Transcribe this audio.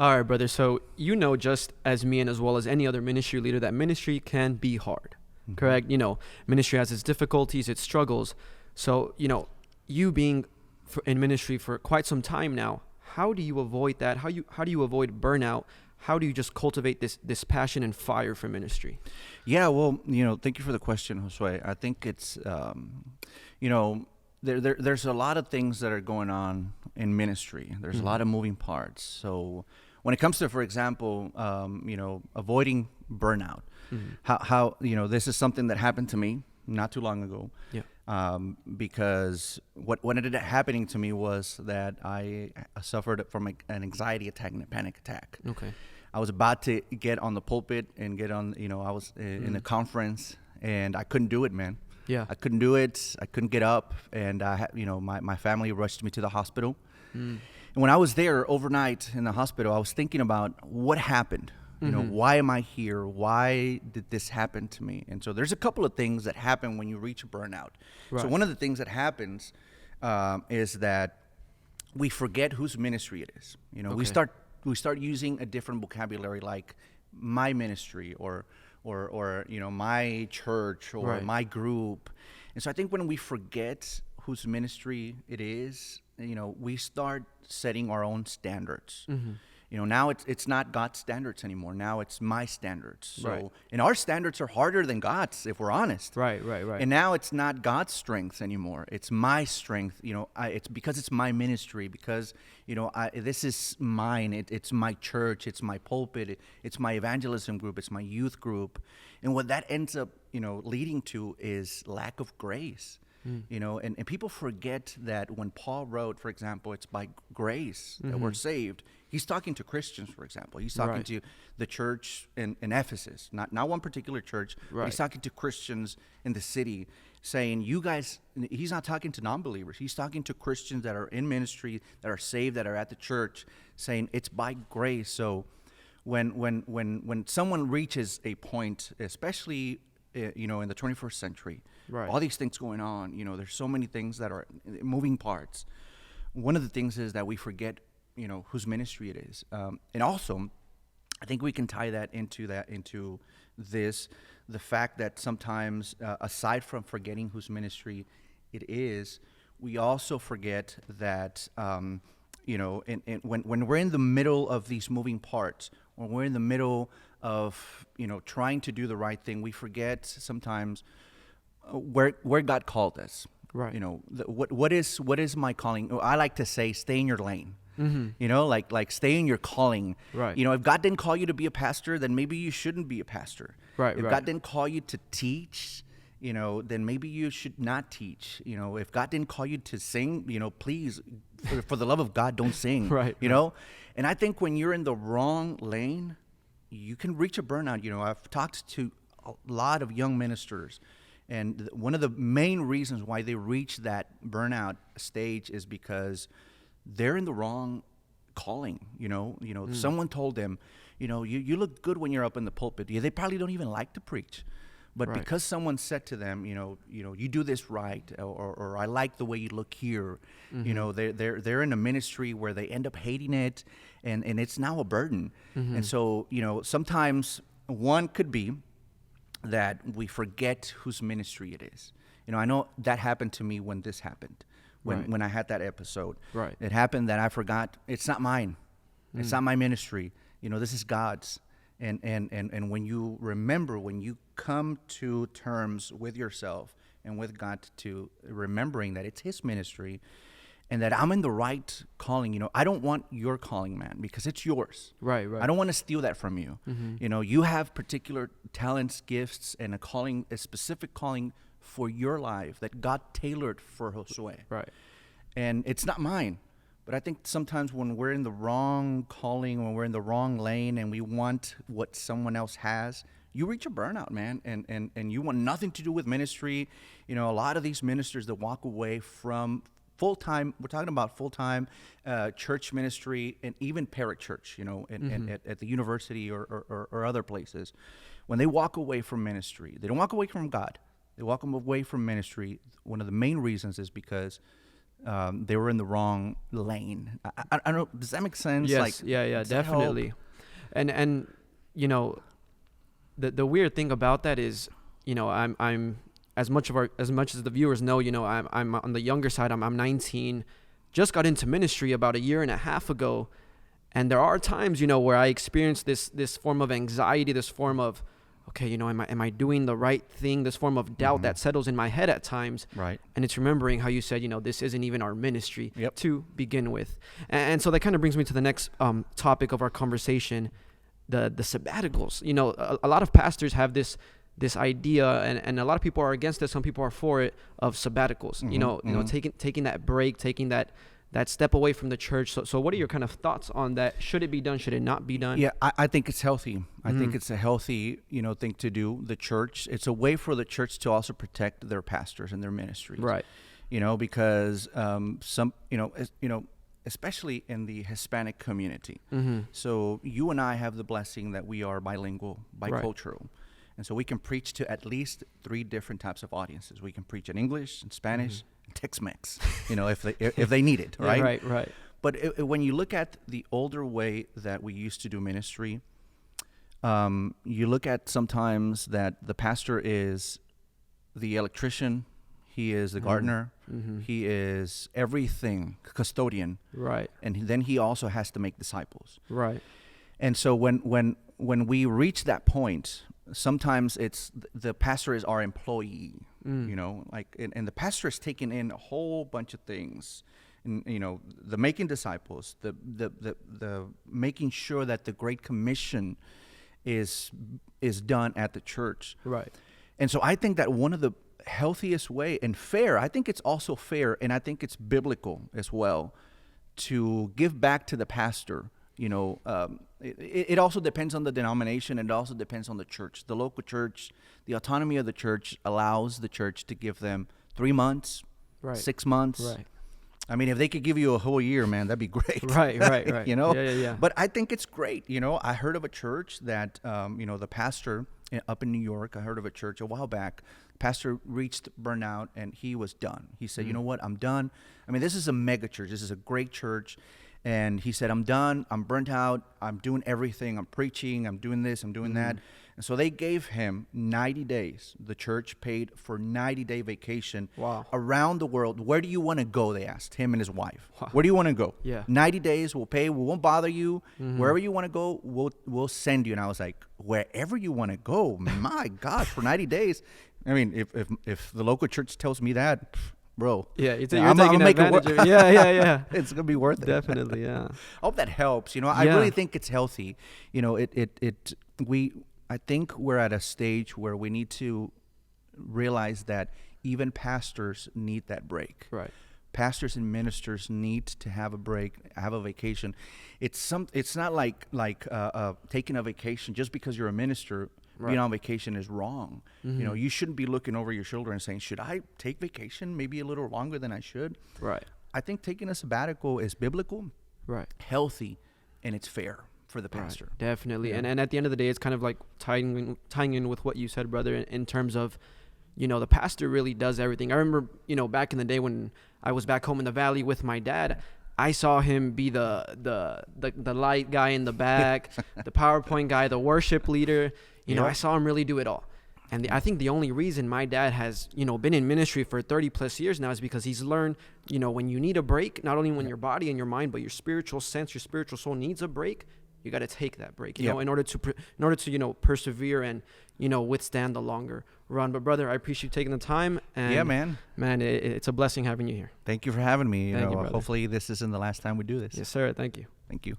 All right, brother. So you know, just as me and as well as any other ministry leader, that ministry can be hard. Correct? Ministry has its difficulties, its struggles. So, you being in ministry for quite some time now, how do you avoid that? How do you avoid burnout? How do you just cultivate this passion and fire for ministry? Yeah, well, thank you for the question, Josue. I think it's, there's a lot of things that are going on in ministry. There's a lot of moving parts. So when it comes to, for example, avoiding burnout, how this is something that happened to me not too long ago. Yeah. Because what ended up happening to me was that I suffered from an anxiety attack and a panic attack. Okay. I was about to get on the pulpit and get on, I was in a conference and I couldn't do it, man. Yeah. I couldn't do it. I couldn't get up. And my family rushed me to the hospital. And when I was there overnight in the hospital, I was thinking about what happened. Why am I here? Why did this happen to me? And so there's a couple of things that happen when you reach burnout. Right. So one of the things that happens is that we forget whose ministry it is. Okay. We start using a different vocabulary, like my ministry or my church or Right. my group. And so I think when we forget whose ministry it is, we start setting our own standards. Now it's not God's standards anymore. Now it's my standards. So, Right. and our standards are harder than God's, if we're honest. Right. And now it's not God's strength anymore. It's my strength. It's because it's my ministry. Because this is mine. It's my church. It's my pulpit. It's my evangelism group. It's my youth group. And what that ends up, leading to is lack of grace. And people forget that when Paul wrote, for example, it's by grace that we're saved. He's talking to Christians, for example. He's talking Right. to the church in Ephesus, not one particular church, but Right. he's talking to Christians in the city, saying, you guys, he's not talking to non-believers. He's talking to Christians that are in ministry, that are saved, that are at the church, saying it's by grace. So when someone reaches a point, especially in the 21st century, Right. all these things going on, there's so many things that are moving parts. One of the things is that we forget, whose ministry it is. And also, I think we can tie that into the fact that sometimes, aside from forgetting whose ministry it is, we also forget that, when we're in the middle of these moving parts, when we're in the middle of, trying to do the right thing, we forget sometimes where God called us. Right. What is my calling? I like to say, stay in your lane. Like stay in your calling. Right. If God didn't call you to be a pastor, then maybe you shouldn't be a pastor. Right. If Right. God didn't call you to teach, then maybe you should not teach. If God didn't call you to sing, please, for the love of God, don't sing. Right. And I think when you're in the wrong lane, you can reach a burnout. I've talked to a lot of young ministers, and one of the main reasons why they reach that burnout stage is because they're in the wrong calling. Someone told them, you look good when you're up in the pulpit. Yeah, they probably don't even like to preach. But Right. because someone said to them, you do this right, or I like the way you look here, they're in a ministry where they end up hating it, and it's now a burden. And so, sometimes one could be that we forget whose ministry it is. I know that happened to me when this happened, Right. when I had that episode. Right. It happened that I forgot, it's not mine. It's not my ministry. This is God's. And when you remember, when you come to terms with yourself and with God, to remembering that it's His ministry and that I'm in the right calling, I don't want your calling, man, because it's yours. Right. Right. I don't want to steal that from you. You have particular talents, gifts, and a specific calling for your life that God tailored for Josue. Right. And it's not mine. But I think sometimes when we're in the wrong calling, when we're in the wrong lane, and we want what someone else has, you reach a burnout, man, and you want nothing to do with ministry. A lot of these ministers that walk away from full-time, we're talking about full-time church ministry and even parachurch, at the university or other places. When they walk away from ministry, they don't walk away from God. They walk away from ministry. One of the main reasons is because they were in the wrong lane. I don't know. Does that make sense? Yes. Like, Yeah. does that help? Definitely. And you know, the weird thing about that is, you know, I'm as much as the viewers know, you know, I'm on the younger side. I'm 19, just got into ministry about a year and a half ago, and there are times, you know, where I experience this form of anxiety, this form of, okay, you know, am I doing the right thing? This form of doubt that settles in my head at times. Right. And it's remembering how you said, you know, this isn't even our ministry to begin with. And so that kind of brings me to the next topic of our conversation, the sabbaticals. You know, a lot of pastors have this idea, and a lot of people are against it. Some people are for it, of sabbaticals. You know, taking that break, taking that step away from the church. So what are your kind of thoughts on that? Should it be done? Should it not be done? Yeah, I think it's healthy. I think it's a healthy, you know, thing to do. The church, it's a way for the church to also protect their pastors and their ministries. Right. You know, because some, you know, especially in the Hispanic community. So you and I have the blessing that we are bilingual, bicultural. And so we can preach to at least 3 different types of audiences. We can preach in English, in Spanish, and Tex-Mex, you know, if they need it, right? Right. But when you look at the older way that we used to do ministry, you look at sometimes that the pastor is the electrician, he is the gardener, he is everything, custodian. Right. And then he also has to make disciples. Right. And so when we reach that point, sometimes it's the pastor is our employee, you know, like, and the pastor is taking in a whole bunch of things, and, you know, the making disciples, the making sure that the Great Commission is done at the church. Right. And so I think that one of the healthiest way and fair, I think it's also fair, and I think it's biblical as well, to give back to the pastor. You know, it also depends on the denomination, and it also depends on the church. The local church, the autonomy of the church allows the church to give them 3 months, 6 months. Right. I mean, if they could give you a whole year, man, that'd be great. Right. You know? Yeah. But I think it's great. You know, I heard of a church that, you know, the pastor up in New York, I heard of a church a while back. Pastor reached burnout, and he was done. He said, you know what, I'm done. I mean, this is a mega church. This is a great church. And he said, I'm done. I'm burnt out. I'm doing everything. I'm preaching. I'm doing this. I'm doing that. And so they gave him 90 days. The church paid for 90-day vacation around the world. Where do you want to go? They asked him and his wife. Wow. Where do you want to go? Yeah. 90 days. We'll pay. We won't bother you. Wherever you want to go, we'll send you. And I was like, wherever you want to go? My gosh, for 90 days. I mean, if the local church tells me that, bro. Yeah, you're taking advantage of it. Yeah. It's gonna be worth it. Definitely, yeah. I hope that helps. You know, I really think it's healthy. You know, I think we're at a stage where we need to realize that even pastors need that break. Right. Pastors and ministers need to have a break, have a vacation. It's not like taking a vacation just because you're a minister. Being on vacation is wrong. You know, you shouldn't be looking over your shoulder and saying, should I take vacation maybe a little longer than I should? Right. I think taking a sabbatical is biblical, healthy, and it's fair for the pastor. Right. Definitely. Yeah. And at the end of the day, it's kind of like tying in with what you said, brother, in terms of, you know, the pastor really does everything. I remember, you know, back in the day when I was back home in the valley with my dad, I saw him be the light guy in the back, the PowerPoint guy, the worship leader. You know, I saw him really do it all. And I think the only reason my dad has, you know, been in ministry for 30 plus years now is because he's learned, you know, when you need a break, not only when your body and your mind, but your spiritual sense, your spiritual soul needs a break, you got to take that break, you know, in order to, you know, persevere and, you know, withstand the longer run. But brother, I appreciate you taking the time. And man, it's a blessing having you here. Thank you for having me. Thank you, hopefully this isn't the last time we do this. Yes, sir. Thank you. Thank you.